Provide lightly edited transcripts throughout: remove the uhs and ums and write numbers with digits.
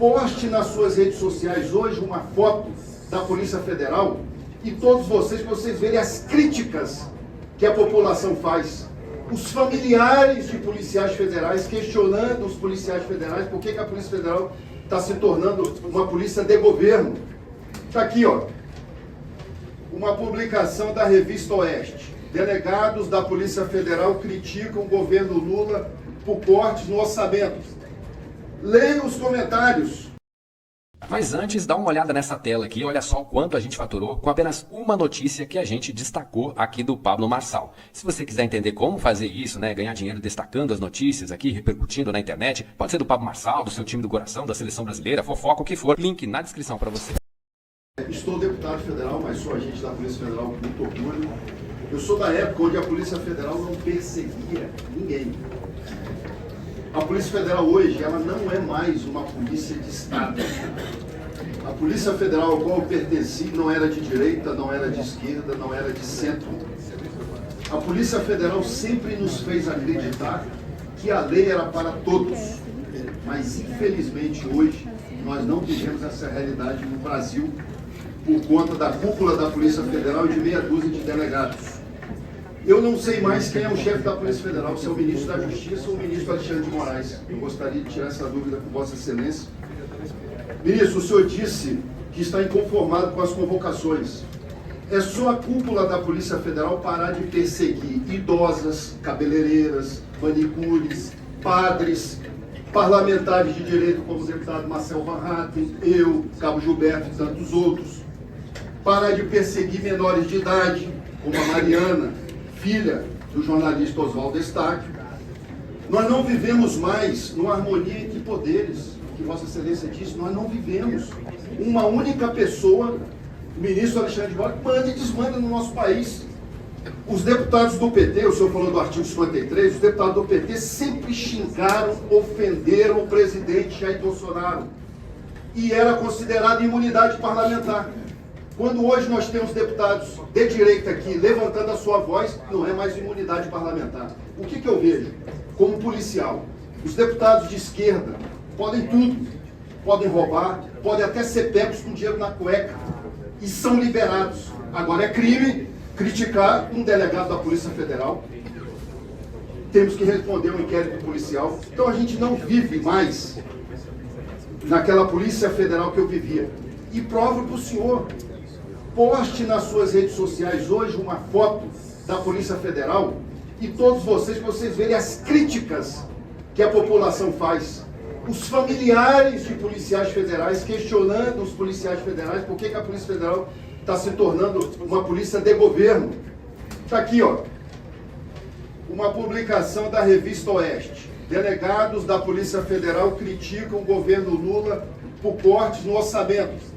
Poste nas suas redes sociais hoje uma foto da Polícia Federal e todos vocês verem as críticas que a população faz. Os familiares de policiais federais questionando os policiais federais por que a Polícia Federal está se tornando uma polícia de governo. Está aqui, ó, uma publicação da revista Oeste. Delegados da Polícia Federal criticam o governo Lula por cortes no orçamento. Leia os comentários. Mas antes, dá uma olhada nessa tela aqui, olha só o quanto a gente faturou com apenas uma notícia que a gente destacou aqui do Pablo Marçal. Se você quiser entender como fazer isso, né, ganhar dinheiro destacando as notícias aqui, repercutindo na internet, pode ser do Pablo Marçal, do seu time do coração, da seleção brasileira, fofoca, o que for, link na descrição para você. Estou deputado federal, mas sou agente da Polícia Federal com muito orgulho. Eu sou da época onde a Polícia Federal não perseguia ninguém. A Polícia Federal hoje, ela não é mais uma polícia de Estado. A Polícia Federal ao qual eu pertenci não era de direita, não era de esquerda, não era de centro. A Polícia Federal sempre nos fez acreditar que a lei era para todos. Mas, infelizmente, hoje, nós não vivemos essa realidade no Brasil por conta da cúpula da Polícia Federal e de meia dúzia de delegados. Eu não sei mais quem é o chefe da Polícia Federal, se é o ministro da Justiça ou o ministro Alexandre de Moraes. Eu gostaria de tirar essa dúvida com Vossa Excelência. Ministro, o senhor disse que está inconformado com as convocações. É só a cúpula da Polícia Federal parar de perseguir idosas, cabeleireiras, manicures, padres, parlamentares de direito como o deputado Marcel Van Hatten, eu, Cabo Gilberto e tantos outros. Parar de perseguir menores de idade, como a Mariana, filha do jornalista Oswaldo Eustáquio. Nós não vivemos mais numa harmonia entre poderes, que Vossa Excelência disse, nós não vivemos. Uma única pessoa, o ministro Alexandre de Moraes, manda e desmanda no nosso país. Os deputados do PT, o senhor falou do artigo 53, os deputados do PT sempre xingaram, ofenderam o presidente Jair Bolsonaro. E era considerado imunidade parlamentar. Quando hoje nós temos deputados de direita aqui levantando a sua voz, não é mais imunidade parlamentar. O que eu vejo como policial? Os deputados de esquerda podem tudo, podem roubar, podem até ser pegos com dinheiro na cueca e são liberados. Agora é crime criticar um delegado da Polícia Federal. Temos que responder um inquérito policial. Então a gente não vive mais naquela Polícia Federal que eu vivia. E provo para o senhor. Poste nas suas redes sociais hoje uma foto da Polícia Federal e todos vocês verem as críticas que a população faz. Os familiares de policiais federais questionando os policiais federais por que a Polícia Federal está se tornando uma polícia de governo. Está aqui, ó, uma publicação da revista Oeste. Delegados da Polícia Federal criticam o governo Lula por cortes no orçamento.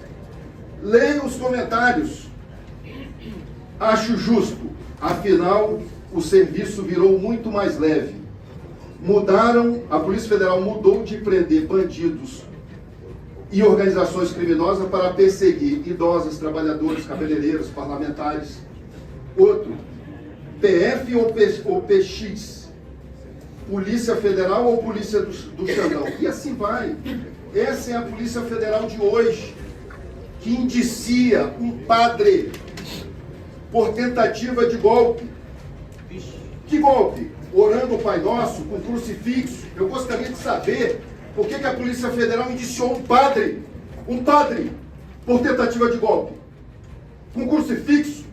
Leia os comentários. Acho justo, afinal, o serviço virou muito mais leve. A Polícia Federal mudou de prender bandidos e organizações criminosas para perseguir idosas, trabalhadores, cabeleireiros, parlamentares. Outro, PF ou PX? Polícia Federal ou Polícia do Xandão? E assim vai. Essa é a Polícia Federal de hoje, que indicia um padre por tentativa de golpe. Que golpe? Orando o Pai Nosso com crucifixo. Eu gostaria de saber por que a Polícia Federal indiciou um padre por tentativa de golpe. Com crucifixo?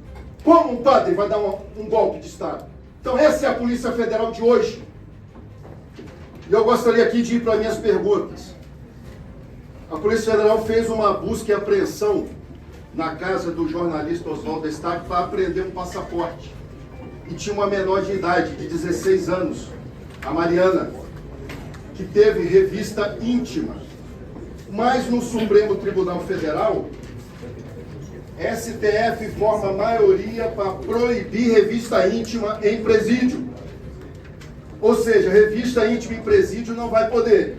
Como um padre vai dar um golpe de Estado? Então essa é a Polícia Federal de hoje. E eu gostaria aqui de ir para minhas perguntas. A Polícia Federal fez uma busca e apreensão na casa do jornalista Oswaldo Eustáquio para apreender um passaporte. E tinha uma menor de idade, de 16 anos, a Mariana, que teve revista íntima. Mas no Supremo Tribunal Federal, STF forma maioria para proibir revista íntima em presídio. Ou seja, revista íntima em presídio não vai poder.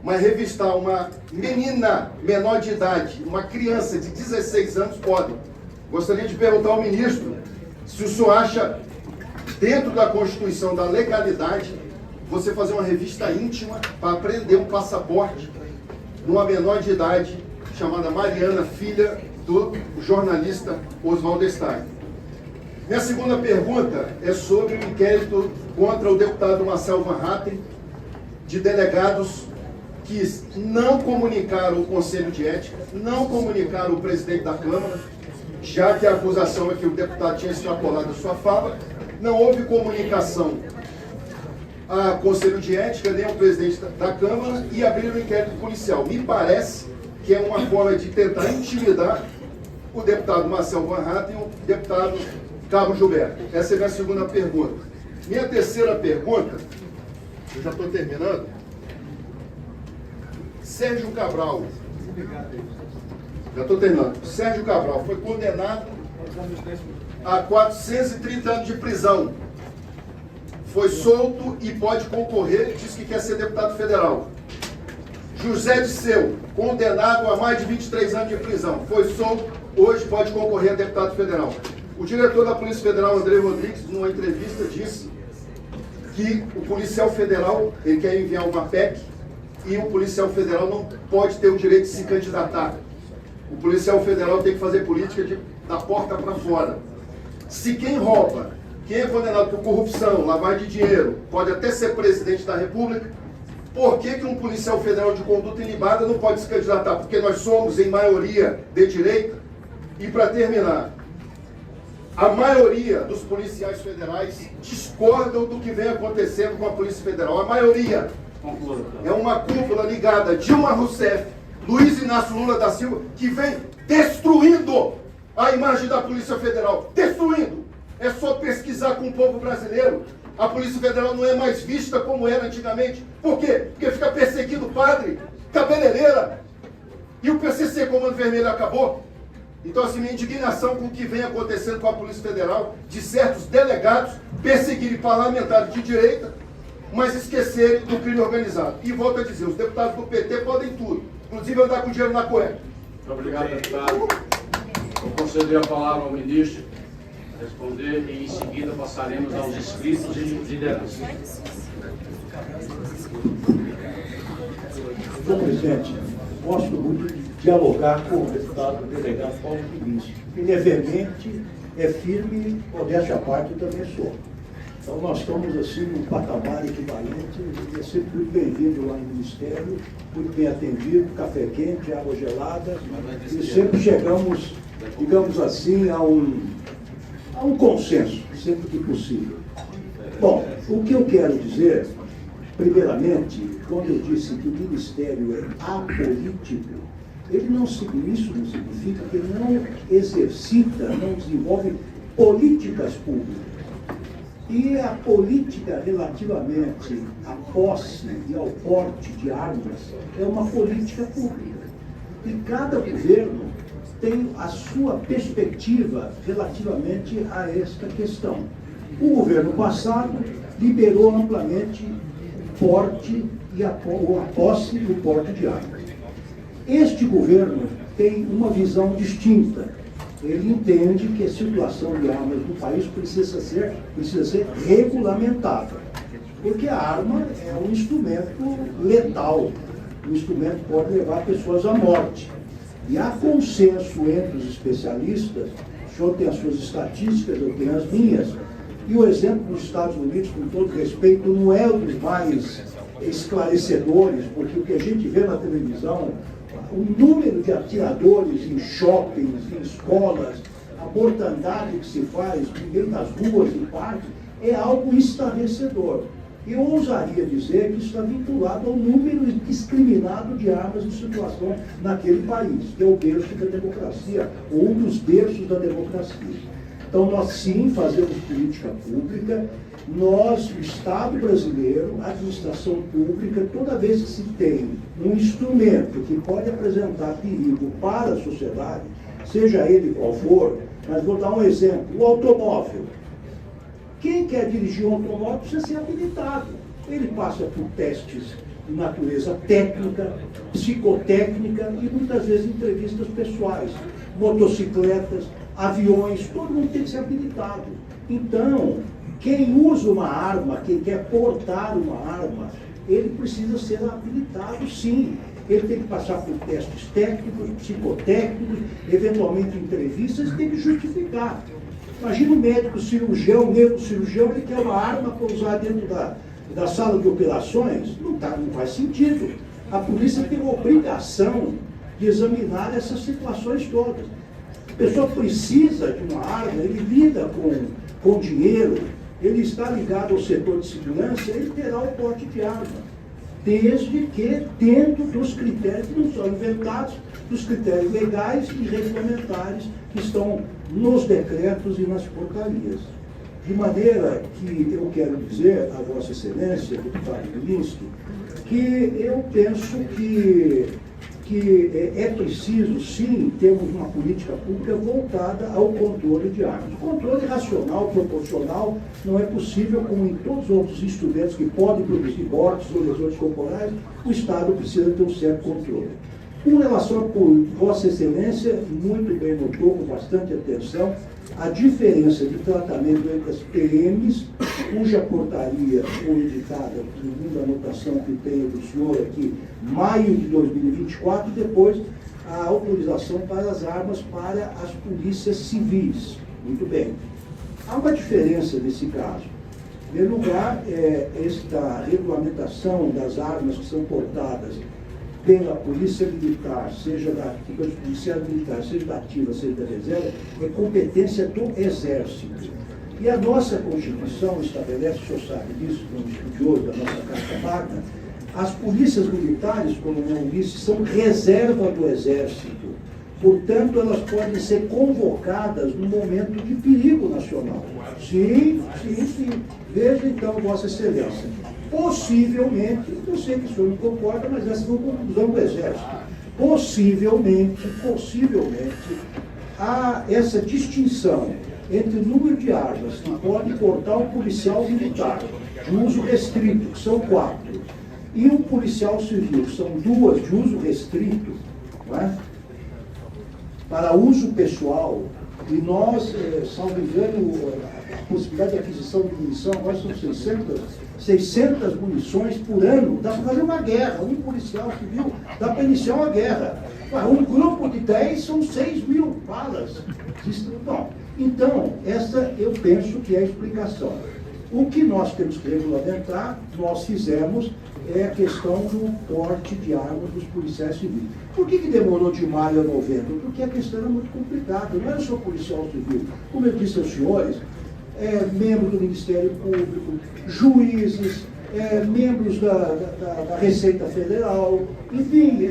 Mas revistar uma menina menor de idade, uma criança de 16 anos, pode. Gostaria de perguntar ao ministro se o senhor acha, dentro da Constituição, da legalidade, você fazer uma revista íntima para apreender um passaporte numa menor de idade chamada Mariana, filha do jornalista Oswaldo Stein. Minha segunda pergunta é sobre o inquérito contra o deputado Marcel Van Hatten, de delegados que não comunicaram o Conselho de Ética, não comunicaram o presidente da Câmara, já que a acusação é que o deputado tinha extrapolado a sua fala, não houve comunicação ao Conselho de Ética, nem ao presidente da Câmara, e abriram um inquérito policial. Me parece que é uma forma de tentar intimidar o deputado Marcel Van Hatten e o deputado Cabo Gilberto. Essa é a minha segunda pergunta. Minha terceira pergunta, eu já estou terminando. Sérgio Cabral, já estou terminando. Sérgio Cabral foi condenado a 430 anos de prisão. Foi solto e pode concorrer, diz que quer ser deputado federal. José Disseu, condenado a mais de 23 anos de prisão. Foi solto, hoje pode concorrer a deputado federal. O diretor da Polícia Federal, André Rodrigues, numa entrevista, disse que o policial federal, ele quer enviar uma PEC, e o policial federal não pode ter o direito de se candidatar. O policial federal tem que fazer política da porta para fora. Se quem rouba, quem é condenado por corrupção, lavagem de dinheiro, pode até ser presidente da República, por que um policial federal de conduta ilibada não pode se candidatar? Porque nós somos, em maioria, de direita. E para terminar, a maioria dos policiais federais discordam do que vem acontecendo com a Polícia Federal. A maioria. É uma cúpula ligada a Dilma Rousseff, Luiz Inácio Lula da Silva, que vem destruindo a imagem da Polícia Federal. Destruindo! É só pesquisar com o povo brasileiro. A Polícia Federal não é mais vista como era antigamente. Por quê? Porque fica perseguindo padre, cabeleireira. E o PCC, Comando Vermelho, acabou. Então, assim, minha indignação com o que vem acontecendo com a Polícia Federal, de certos delegados perseguirem parlamentares de direita, mas esquecerem do crime organizado. E volto a dizer, os deputados do PT podem tudo, inclusive andar com dinheiro na cueca. Muito obrigado, deputado. Vou conceder a palavra ao ministro responder e em seguida passaremos aos inscritos e lideranças. Senhor presidente, gosto muito de dialogar com o deputado delegado Paulo Vinícius. Ele é veemente, é firme, modéstia à parte, eu também sou. Então nós estamos assim num patamar equivalente, ele é sempre muito bem-vindo lá no Ministério, muito bem atendido, café quente, água gelada, e sempre chegamos, digamos assim, a um consenso, sempre que possível. Bom, o que eu quero dizer, primeiramente, quando eu disse que o Ministério é apolítico, isso não significa que ele não exercita, não desenvolve políticas públicas. E a política relativamente à posse e ao porte de armas é uma política pública. E cada governo tem a sua perspectiva relativamente a esta questão. O governo passado liberou amplamente o porte e a posse e o porte de armas. Este governo tem uma visão distinta. Ele entende que a circulação de armas no país precisa ser regulamentada, porque a arma é um instrumento letal, um instrumento que pode levar pessoas à morte. E há consenso entre os especialistas, o senhor tem as suas estatísticas, eu tenho as minhas, e o exemplo dos Estados Unidos, com todo respeito, não é um dos mais esclarecedores, porque o que a gente vê na televisão, o número de atiradores em shoppings, em escolas, a mortandade que se faz no meio das ruas, em parques, é algo estarrecedor. Eu ousaria dizer que isso está vinculado ao número indiscriminado de armas em circulação naquele país, que é o berço da democracia, ou um dos berços da democracia. Então, nós sim fazemos política pública, nós, o Estado brasileiro, a administração pública, toda vez que se tem um instrumento que pode apresentar perigo para a sociedade, seja ele qual for, mas vou dar um exemplo, o automóvel. Quem quer dirigir um automóvel precisa ser habilitado. Ele passa por testes de natureza técnica, psicotécnica e muitas vezes entrevistas pessoais, motocicletas, aviões, todo mundo tem que ser habilitado. Então, quem usa uma arma, quem quer portar uma arma, ele precisa ser habilitado sim. ele tem que passar por testes técnicos, psicotécnicos, eventualmente entrevistas, ele tem que justificar. Imagina um médico cirurgião, neurocirurgião, ele quer uma arma para usar dentro da sala de operações, não faz sentido. A polícia tem a obrigação de examinar essas situações todas. A pessoa precisa de uma arma, ele lida com dinheiro, ele está ligado ao setor de segurança, ele terá o porte de arma, desde que dentro dos critérios que não são inventados, dos critérios legais e regulamentares que estão nos decretos e nas portarias. De maneira que eu quero dizer a Vossa Excelência, deputado Levinsky, que eu penso que é preciso, sim, termos uma política pública voltada ao controle de armas. O controle racional, proporcional, não é possível, como em todos os outros instrumentos que podem produzir mortes ou lesões corporais, o Estado precisa ter um certo controle. Com relação a Vossa Excelência, muito bem notou, com bastante atenção, a diferença de tratamento entre as PMs, cuja portaria foi editada, segundo a anotação que tenho do senhor aqui, maio de 2024, e depois a autorização para as armas para as polícias civis. Muito bem. Há uma diferença nesse caso. Em primeiro lugar, esta regulamentação das armas que são portadas pela Polícia Militar, seja da Polícia Militar, seja da ativa, seja da reserva, é competência do Exército. E a nossa Constituição estabelece, o senhor sabe disso, como estudioso da nossa Carta Magna, as polícias militares, Coronel Ulisses, são reserva do Exército. Portanto, elas podem ser convocadas no momento de perigo nacional. Sim. Veja então, Vossa Excelência. Possivelmente, eu sei que o senhor não concorda, mas essa é uma conclusão do Exército. Possivelmente, há essa distinção entre o número de armas que pode portar um policial militar de uso restrito, que são 4, e um policial civil, que são 2 de uso restrito, não é? Para uso pessoal, e nós, salvo engano, a possibilidade de aquisição de munição agora são 600 munições por ano. Dá para fazer uma guerra, um policial civil dá para iniciar uma guerra. Um grupo de 10 são 6.000 balas. Bom, então, essa eu penso que é a explicação. O que nós temos que regulamentar, nós fizemos, é a questão do porte de armas dos policiais civis. Por que demorou de maio a novembro? Porque a questão era muito complicada. Não era só policial civil. Como eu disse aos senhores, membros do Ministério Público, juízes, membros da Receita Federal, enfim,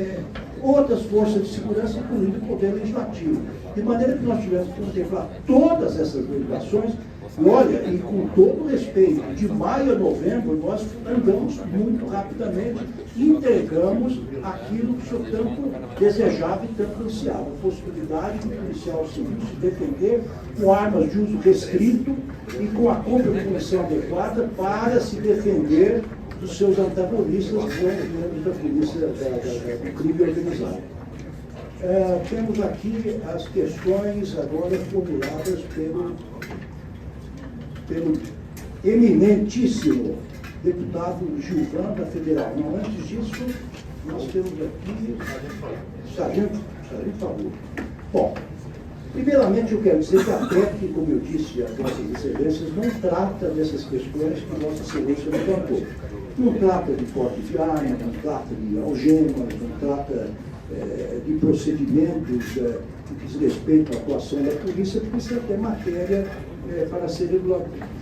outras forças de segurança, incluindo o Poder Legislativo. De maneira que nós tivemos que contemplar todas essas legislações. E olha, e com todo respeito, de maio a novembro, nós andamos muito rapidamente e entregamos aquilo que o senhor tanto desejava e tanto ansiava, a possibilidade do policial civil se defender com armas de uso restrito e com a compra de munição adequada para se defender dos seus antagonistas, membros da polícia do crime organizado. Temos aqui as questões agora formuladas pelo eminentíssimo deputado Gilvan da Federal. Não, antes disso, nós temos aqui Sargento Favor. Bom, primeiramente eu quero dizer que a PEC, como eu disse a Vossas Excelências, não trata dessas questões que Vossa Excelência levantou. Não trata de porte de arma, não trata de algemas, não trata de procedimentos que diz respeito à atuação da polícia, porque isso é até matéria para ser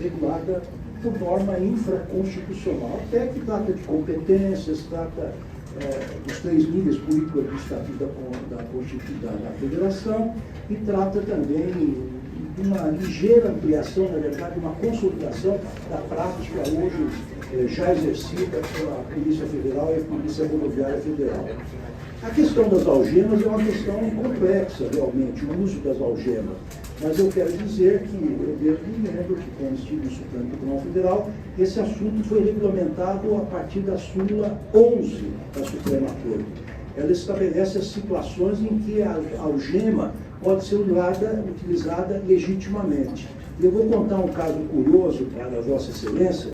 regulada por norma infraconstitucional. Até que trata de competências, trata dos 3 níveis político-administrativos da Federação e trata também de uma ligeira ampliação, na verdade, uma consolidação da prática hoje já exercida pela Polícia Federal e a Polícia Rodoviária Federal. A questão das algemas é uma questão complexa, realmente, o uso das algemas. Mas eu quero dizer que, eu mesmo me lembro que, quando estive no Supremo Tribunal Federal, esse assunto foi regulamentado a partir da súmula 11 da Suprema Corte. Ela estabelece as situações em que a algema pode ser utilizada legitimamente. Eu vou contar um caso curioso para a Vossa Excelência.